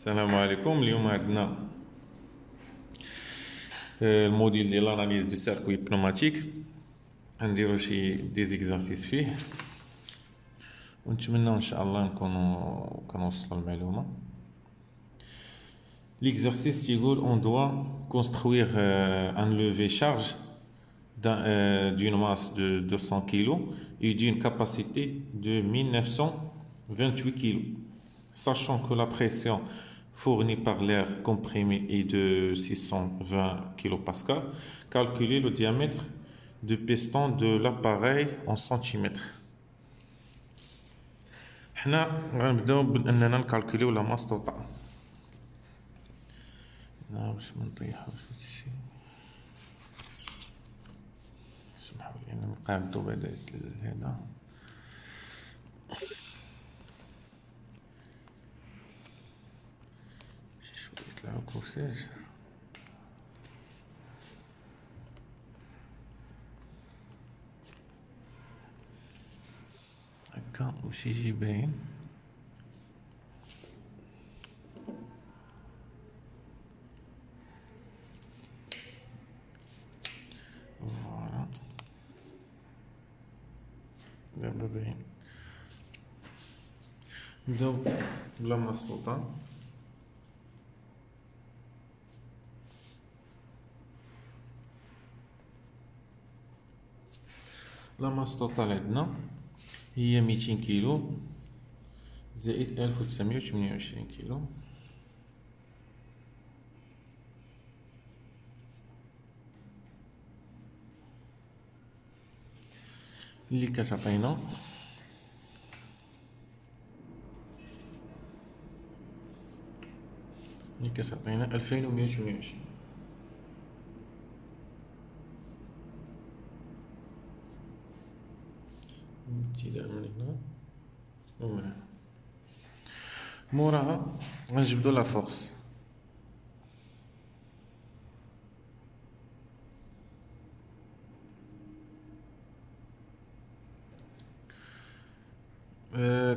السلام عليكم. اليوم عندنا الموديل ديال لاناليز دو سيركوي بنوماتيك. غنديرو شي دي زيكزارسيس فيه ونتمنى ان شاء الله نكونوا كنوصلوا المعلومه. L'exercice يقول on doit construire un levé charge d'une masse de 200 kg et d'une capacité de 1928 kg, sachant que la pression fournie par l'air comprimé est de 620 kPa. Calculer le diamètre du piston de l'appareil en centimètres. حنا غنبداو باننا نكالكوليو لا ماس توتال. باش ما نطيحوش هادشي، سمحوا لي انا نقادو بعدا هذا. شويه العكوسات هكا واش يجي باين. فوالا دابا باين. نبداو بلا ماس توتال. لا ماس توتال عندنا هي 200 كيلو زائد 1928 كيلو، اللي كتعطينا 2128. ابتداء من هنا ومن هنا. موراها غنجبدو لا فورس.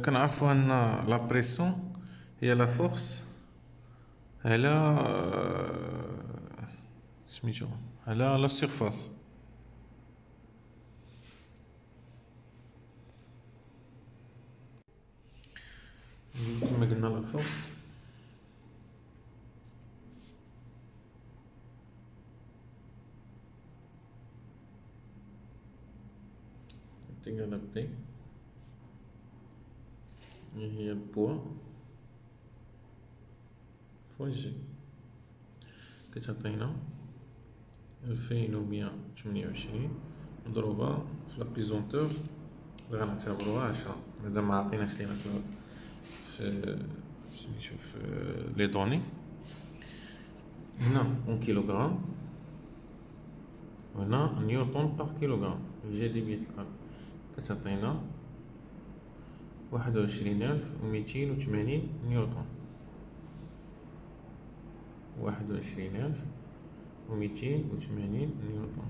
كنعرفو ان لا بريسيون هي لا فورس على سميتو على لا سيرفاس. كما قلنا لا فورس تيغال بي هي البوا فوا جي، كتعطينا 2128 مضروبة في لا بيزونتور اللي غنعتبروها 10. هذا ما عطيناش لينا في سميتو في لي دوني. هنا اون كيلوغرام وهنا نيوتن بار كيلوغرام. الجاذبية الأرض كتعطينا 21280 نيوتن. 21280 نيوتن.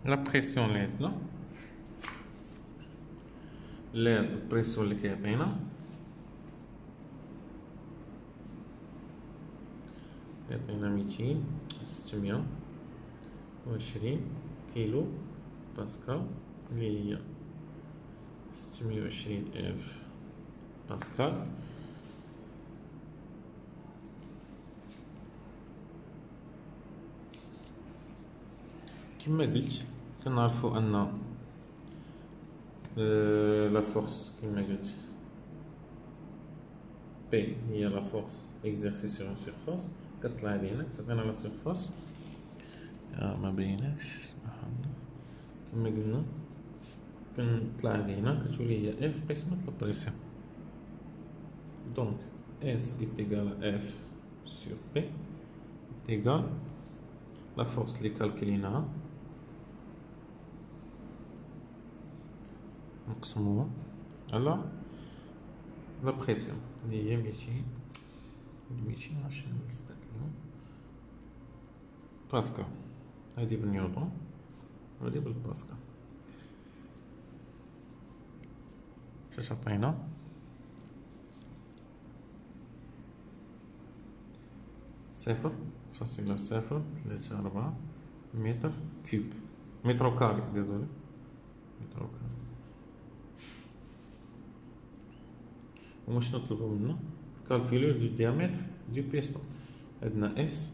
لا بريسيون اللي عندنا، لا البريسيون اللي كيعطينا يعطينا 620 كيلو باسكال، اللي هي 620 ألف باسكال. كما قلت كنعرفو ان لا فورس كما قلت بي هي لا فورس اكزيرسي سور اون سيرفاس. كتطلع لينا كتعطينا لا سيرفاس ما بيناش سبحان الله. كما قلنا كنطلع لينا كتولي هي اف قسمة لا بريسيون. دونك اس ايكال اف سور بي ايكال لا فورس اللي كالكليناها نقسموها على لا بريسيون اللي هي 200 عشان نثبت لهم باسكال. هادي بالنيوتن وهادي بالباسكال. كيفاش عطينا صفر فاصلة صفر ثلاثة أربعة متر كوب متر كاري ديزولي متر كاري. وماش نطلبو منا كالكولو لو ديامتر دو بيستون. عندنا اس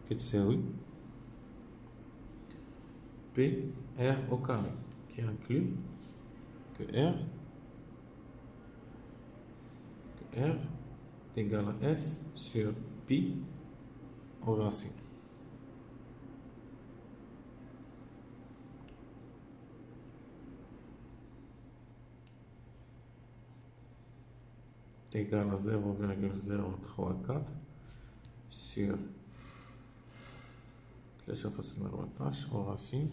كتساوي بي ار او كاري كي انكلو كو ار égale à S sur pi au racine. C'est égal à 0,034 sur 3,14 au racine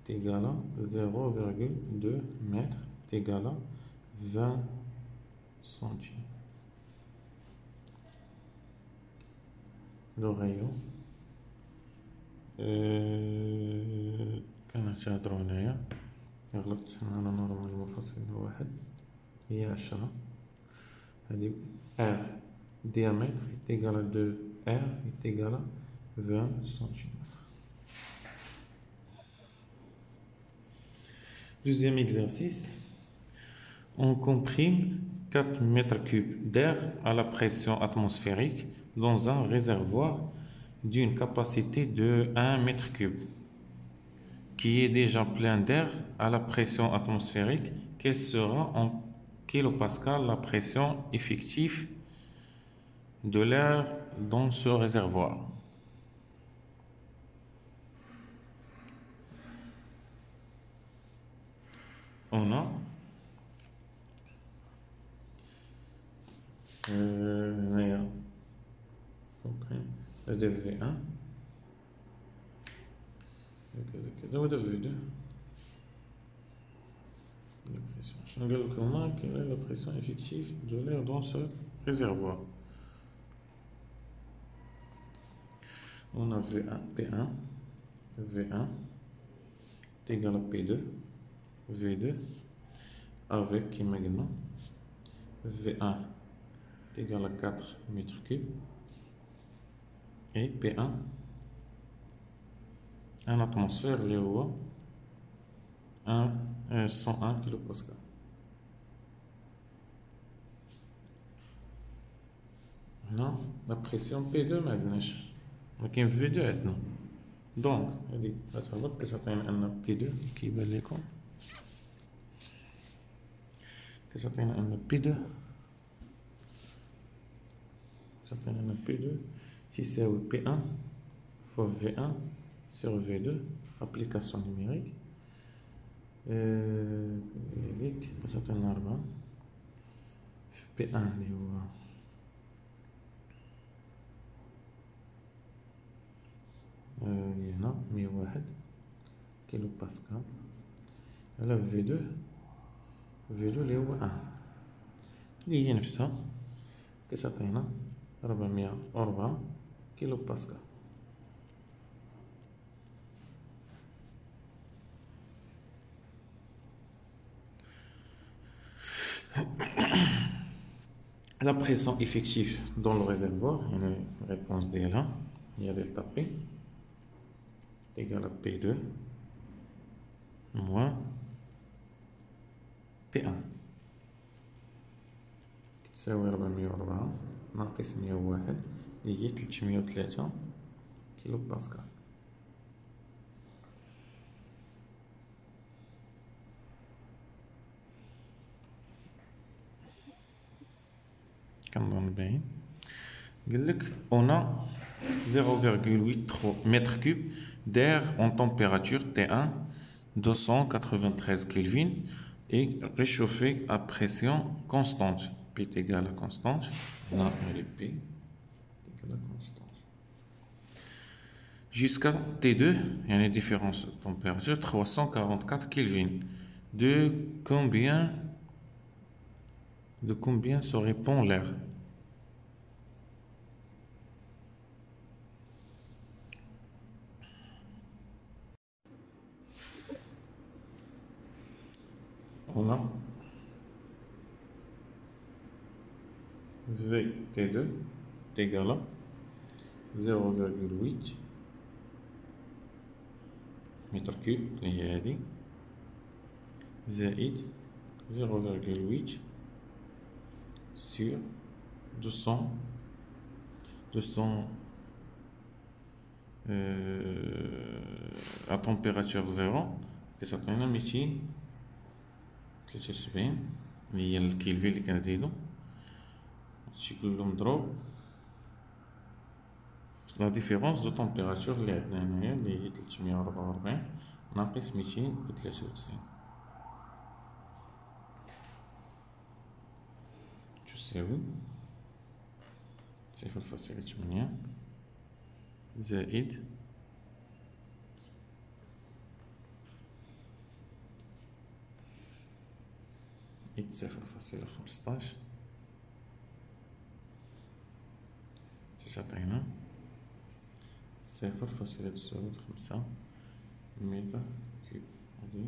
est égal à 0,2 mètres est égal à 20 centimes. Le rayon كانت هادرو هنايا غلطت انا نورمال المفصل واحد هي 10 هادي R diamètre est égal à 2 R est égal à 20 cm. Deuxième exercice, on comprime 4 mètres cubes d'air à la pression atmosphérique dans un réservoir d'une capacité de 1 mètre cube qui est déjà plein d'air à la pression atmosphérique. Quelle sera en kilopascal la pression effective de l'air dans ce réservoir? On a هذا V1 كذا وهذا V2. Je regarde comment quelle est la pression effective de l'air dans ce réservoir. On a V1, P1, V1 est égal à P2, V2 avec qui maintenant V1 est égal à 4 mètres cubes et P1 en atmosphère les hauts 101 kilopascal. Non, la pression P2 maintenant, mais V2 maintenant. Donc, on dit, que j'atteins un P2 qui va les comptes. Que j'atteins un P2. J'atteins un P2. Si c'est P1 fois V1 sur V2, application numérique. j'atteins l'arbre. P1 اللي هو هنا 101 كيلو باسكال على V2 اللي هو 1 اللي هي نفسها كتعطينا 404 كيلو باسكال. La pression effective dans le réservoir, une réponse ديالها هي delta P égale à P2 moins P1 تساوي 404 ناقص 101 اللي هي 303 كيلو باسكال. كنظن باين قال لك on a 0,83 mètres cubes d'air en température T1 293 Kelvin et réchauffé à pression constante. P est égal à constante. Là, elle est P est égal à constante. Jusqu'à T2, il y a une différence de température 344 Kelvin. De combien se répand l'air? On a VT2 est égal à 0,8 mètre cube اللي هي هادي زائد 0,8 sur 200 à température zéro كتعطينا 273 اللي هي الكيلفين اللي كنزيدو هادشي كله مضروب لا ديفيرونس دو تمبيراتور اللي عندنا هنايا اللي هي 344 ناقص 293 تساوي 0.8 زائد 0.15 تعطينا 0.95 متر كيوب هادي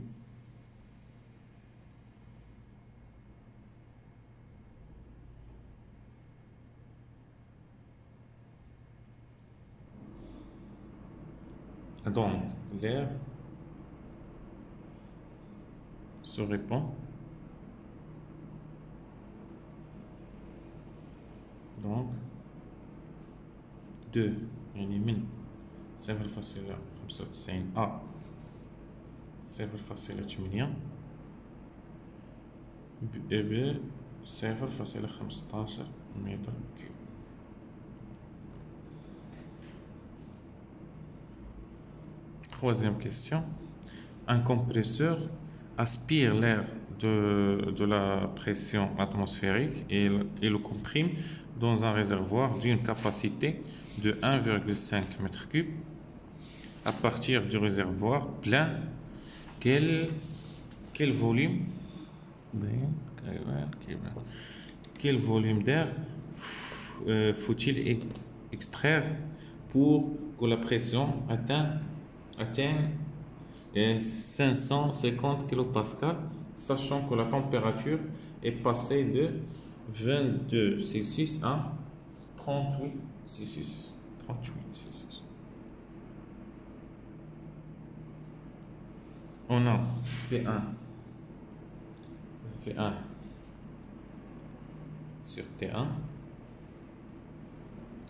donc l'air se répand donc 2 يعني من 0.95 à 0.8 ب 0.15 متر كيوب. Troisième question. Un compresseur aspire l'air de la pression atmosphérique et le comprime dans un réservoir d'une capacité de 1,5 m3. À partir du réservoir plein, quel volume d'air faut-il extraire pour que la pression atteigne 550 kPa, sachant que la température est passée de 22 Celsius à 38 Celsius. On a P1 sur T1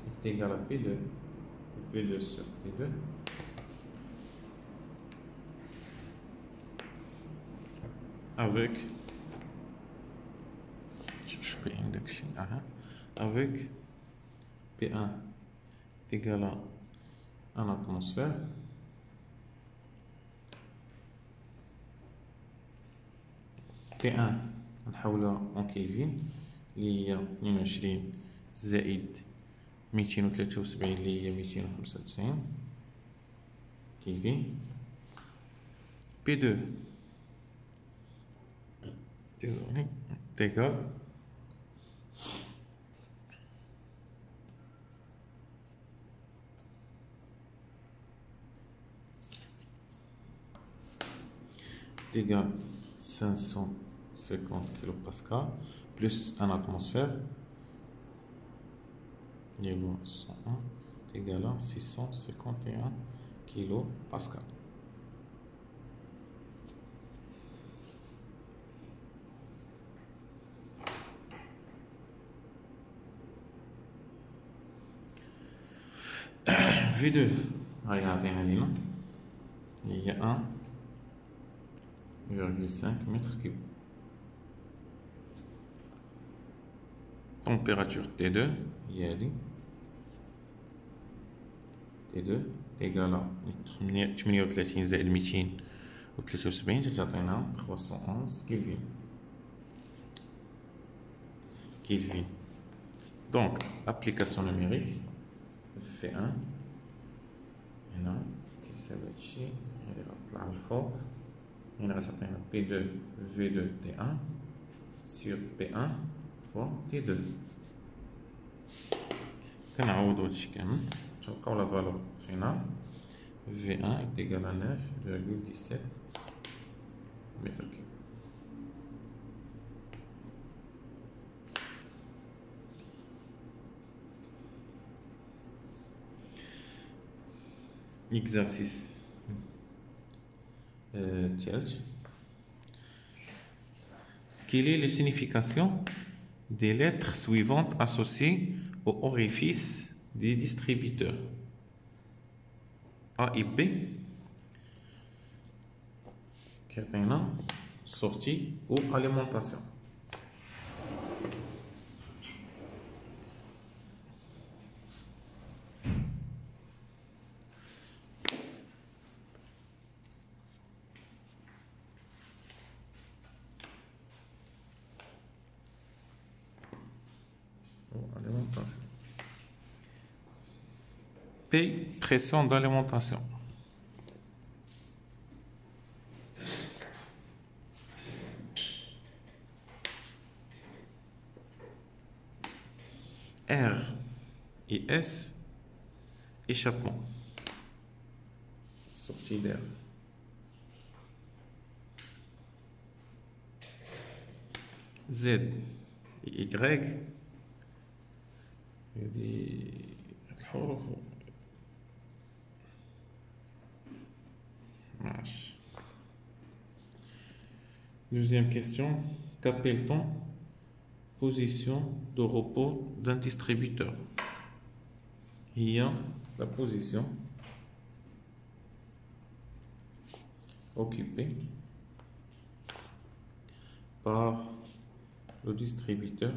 est égal à P2 sur T2 avec P1 est égal à 1 atmosphère P1 نحولها en Kelvin اللي هي 22 زائد 273 اللي هي 295 كيلفين. P2 égal égal 550 kPa plus 1 atmosphère niveau 101 égal à 651 kPa. V2 regardez لينا هي 1,5 mètre cube. Température T2 T2 égale à 38 زائد 273 تعطينا 311 Kelvin. Donc application numérique V1 هنا كيساوي هادشي غادي غطلع الفوق هنا غتعطينا P2 V2 T1 sur P1 fois T2 كنعوضو هادشي كامل تلقاو لا فالور فينال V1 est égal à 9,17 mètres cubes. Exercice tchelch. Quelle est la signification des lettres suivantes associées au orifice des distributeurs A et B? Caténa, sortie ou alimentation. Alimentation. P, pression d'alimentation. R et S, échappement. Sortie d'air. Z et Y. Deuxième question. Qu'appelle-t-on position de repos d'un distributeur? Il y a la position occupée par le distributeur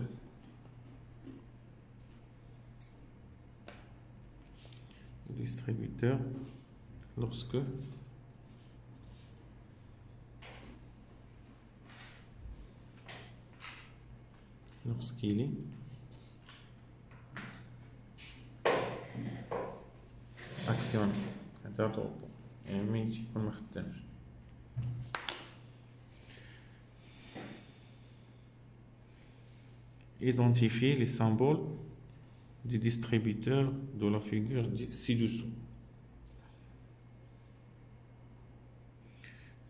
lorsque lorsqu'il est actionné. Identifier les symboles du distributeur de la figure ci-dessous.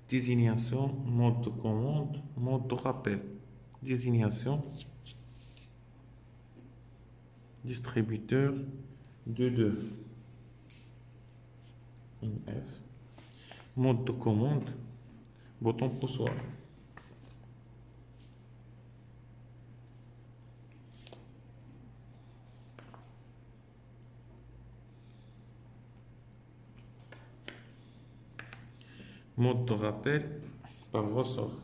Désignation, mode de commande, mode de rappel. Désignation, distributeur 2.2 INF. Mode de commande, bouton poussoir. Mode de rappel par ressort.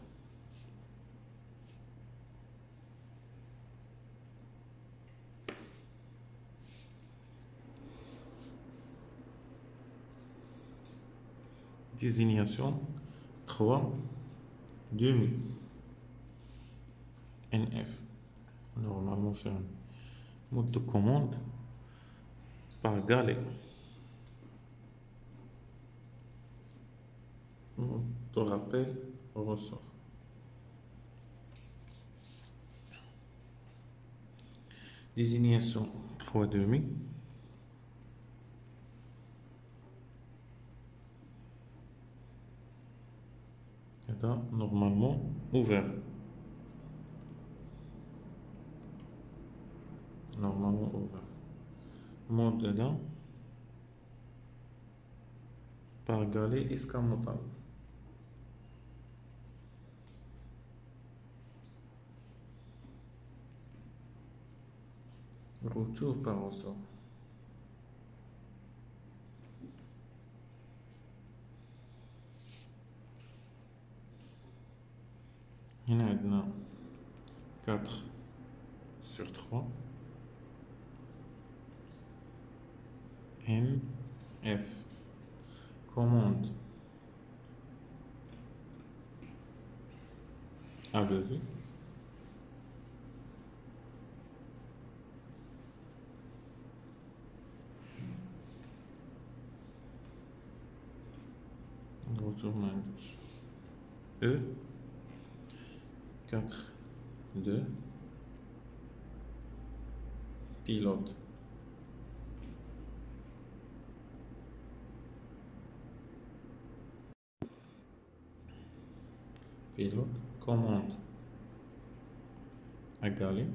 Désignation 3 demi NF. Normalement fermé. Mode de commande par galet. Mode de rappel ressort. Désignation 3 demi. Normalement ouvert. Normalement ouvert. Mode dedans par galet escamotable. Retour par ressort. Il y a 4 sur 3. N, F. Commande à lever. Retour main gauche. E, 4, 2. Pilote. Pilote. Commande à galet.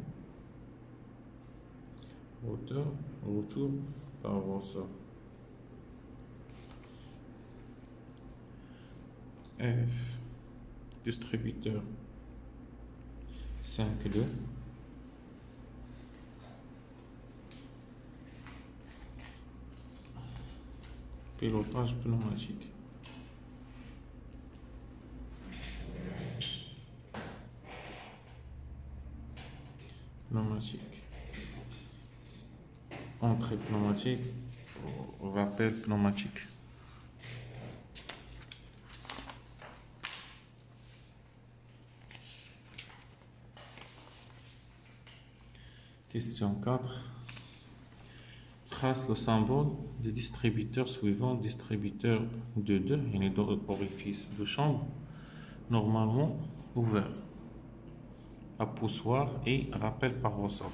Hauteur, retour par ressort. F, distributeur 5.2, pilotage pneumatique. Entrée pneumatique, rappel pneumatique. Question 4. Trace le symbole des distributeurs suivants. Distributeur de 2, il y a l'orifice de chambre, normalement ouvert, à poussoir et rappel par ressort.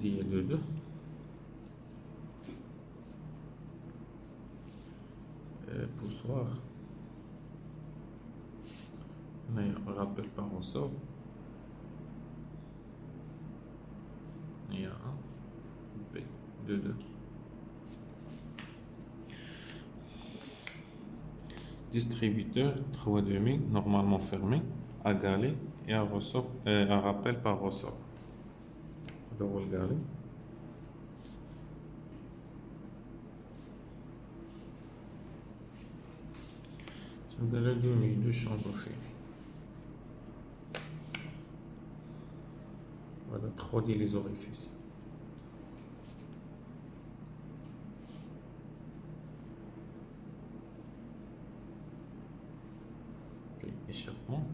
Il y a le 2. Poussoir. Là, il y a rappel par ressort. Il y a un B, 2. Distributeur 3,5, normalement fermé, à galet et à ressort, à rappel par ressort. Double galet. C'est un galet de chambre fait. Voilà, 3D les orifices. Puis échappement.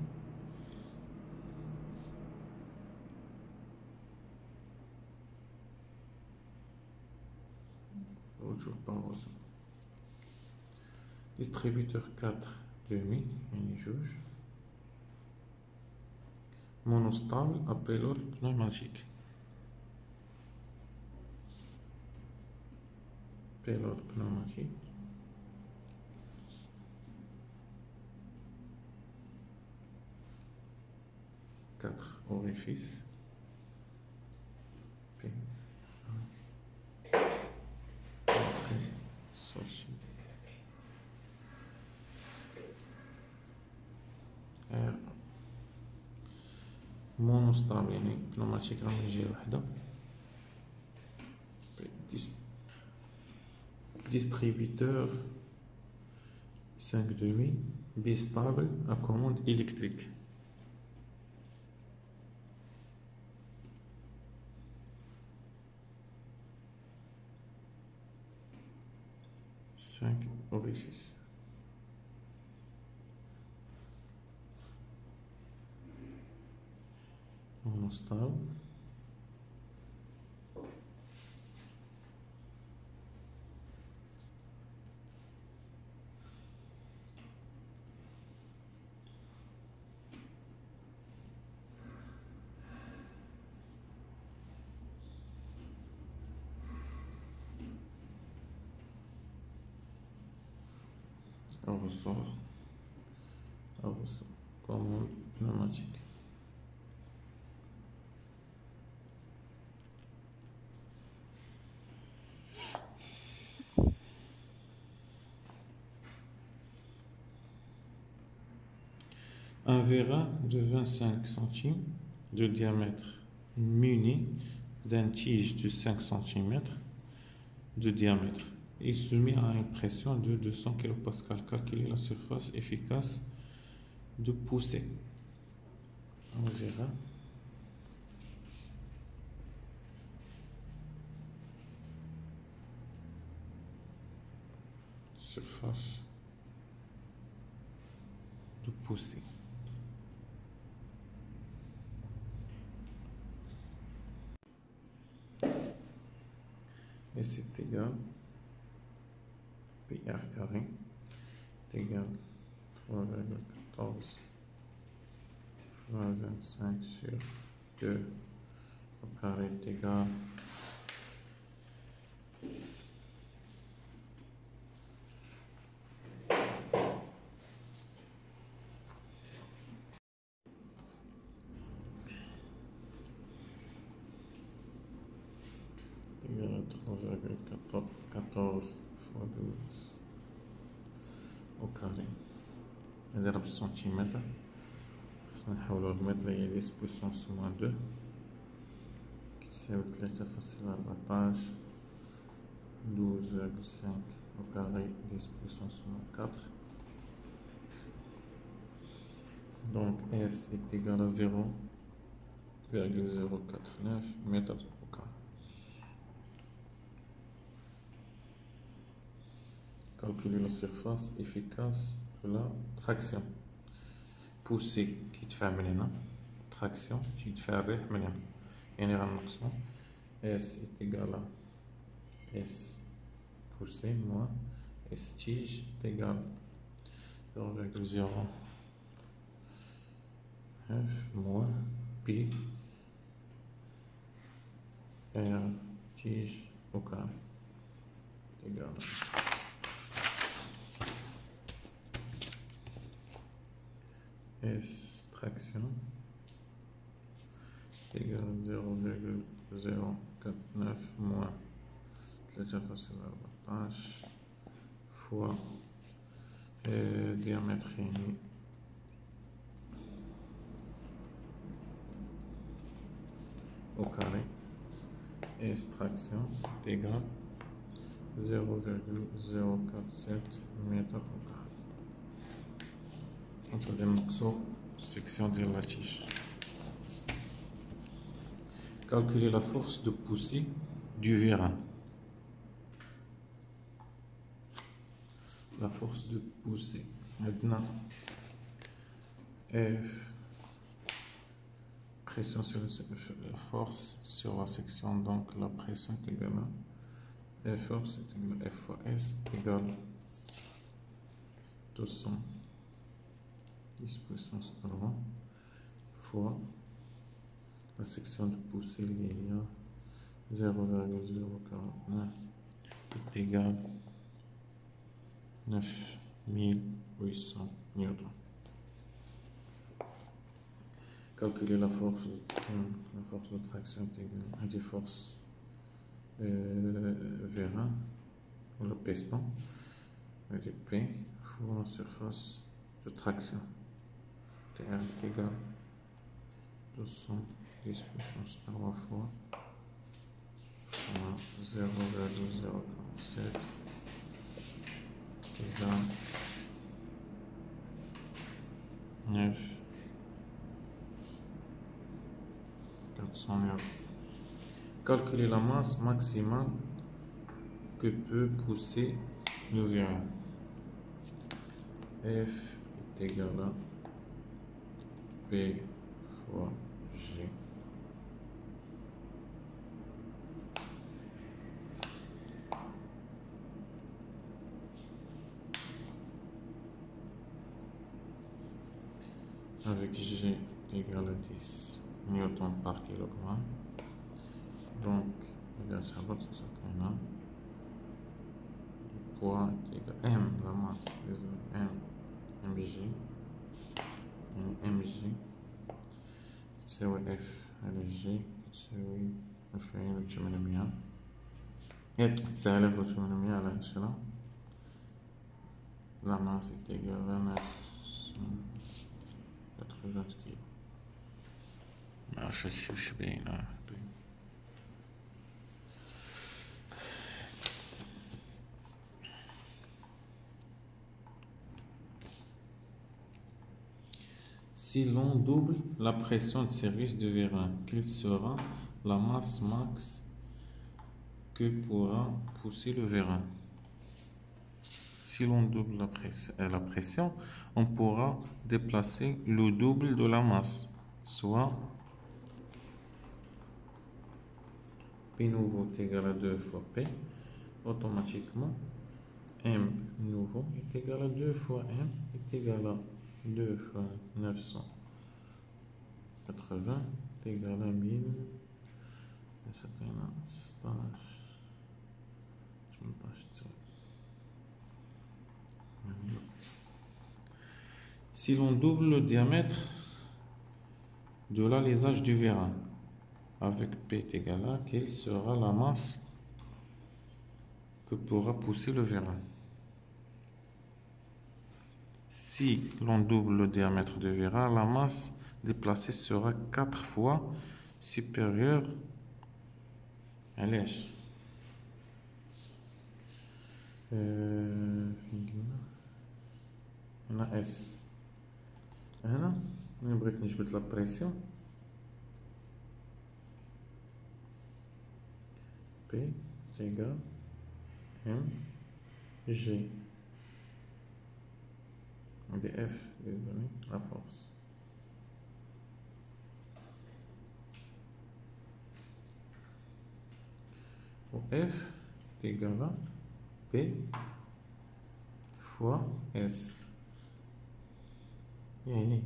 Toujours par ressort. Distributeur 4,5, mini jauge. Monostable à pilote pneumatique. Pilote pneumatique. 4 orifices. Puis, sortie. Monostable يعني pneumatique راهم يجي وحده. Distributeur 5,5 bistable à commande électrique. 5 orifices. Monostable. On ressort. Commande pneumatique. Un vérin de 25 centimes de diamètre muni d'un tige de 5 cm de diamètre et soumis à une pression de 200 kPa. Calculer la surface efficace de poussée. On verra. Surface de poussée. Et c'est égal PR carré est égal 3,14 fois 25 sur 2 au carré est égal égale à 3,14 fois 12 au carré. نضرب في السنتيمتر، خصنا نحولو المتر هي 10 بويسونس موان 2 كتساوي 3.14 12,5 au carré 10 puissance moins 4. Donc S est égal à 0,049 mètres au carré. Calculer la surface efficace de la traction. Poussée qui te fait منين traction qui te fait ريح من هنا يعني غنقسمو S est égal à S poussée moins S tige est égal à 0,09 moins pi R tige au carré est égal à S traction est égal à 0,049 moins 3,14 fois diamètre uni au carré et traction est égal à 0,047 mètres au carré. On va démarquer section de la tige. Calculer la force de poussée du vérin. La force de poussée. Maintenant, F, pression sur la force sur la section, donc la pression est égale à F force est égal à F fois S égale 210 puissance 3 fois la section de poussée linéaire 0,049 est égal à 9800 newtons. Calculer la force de traction est égale à des forces vérin ou le piston avec P fois la surface de traction TR est égal à 210 puissance 3 fois 0,047 égale 9 400 newtons. Calculer la masse maximale que peut pousser le vérin. F est égal à P fois G. Avec G est égal à 10 newtons par kilogramme. Donc, regarde ça, le poids est égal à M, la masse, désolé, mg, c'est F, elle G, c'est F, c'est la masse est égale à 980 kg. Je suis bien là. Si l'on double la pression de service de vérin, quelle sera la masse max que pourra pousser le vérin? Si l'on double la pression, on pourra déplacer le double de la masse, soit P nouveau est égal à 2 fois P, automatiquement M nouveau est égal à 2 fois M est égal à 2 fois 980 est égal à 1000. C'est un stage. Je me passe ça. Si l'on double le diamètre de l'alésage du vérin avec P est égal à, quelle sera la masse que pourra pousser le vérin. Si l'on double le diamètre du vérin, la masse déplacée sera 4 fois supérieure à l'H. On a S. هنا أنا بغيت نجبد لا بريسيون P égale M G de F, désolé, la force. F est égal à P fois S. يعني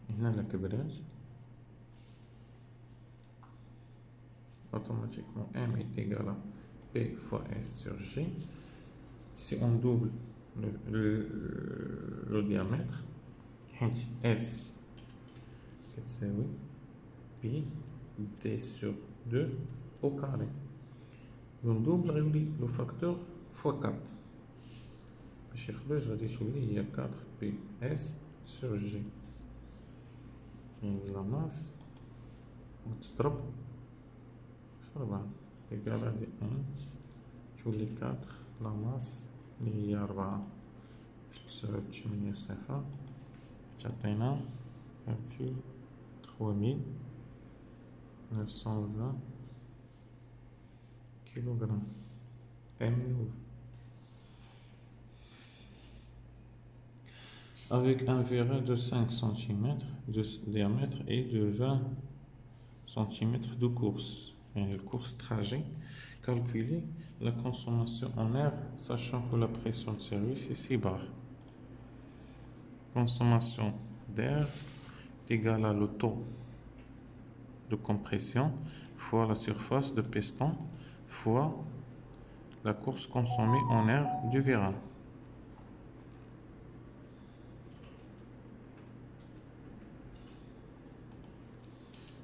هنا الكبراج automatiquement M est égal à P fois S sur G. Si on double le diamètre, S c'est pi D sur 2 au carré. On double le facteur fois 4. Je vais il y a 4 pi S sur G. Et la masse, on drop, c'est égal à 1. Je vous 4, la masse, il y a 4. Je vais te dire ça. J'atteins 3920 kg. Avec un vérin de 5 cm de diamètre et de 20 cm de course. Et course trajet, calculer la consommation en air, sachant que la pression de service est 6 bar. Consommation d'air est égale à le taux de compression fois la surface de piston fois la course consommée en air du vérin.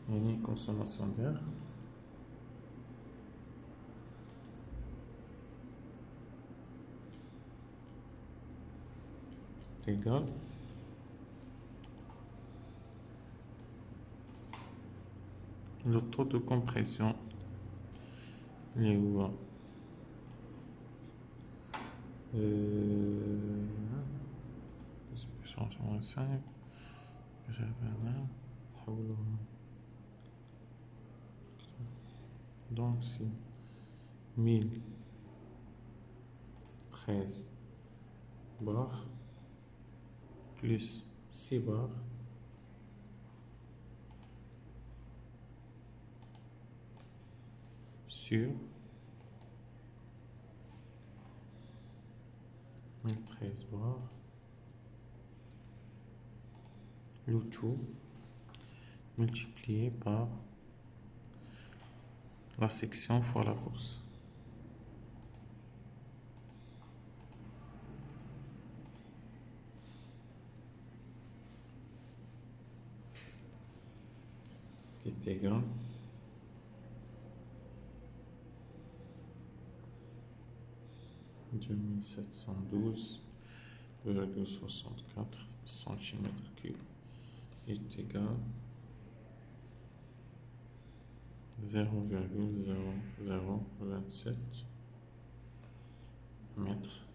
Une consommation d'air est égale le taux de compression les où donc c'est 1013 bar plus 6 bar sur 1013 bar, le tout multiplié par la section fois la course. Qui est égal à 2712,64 cm3 est égal à 0,0027 mètres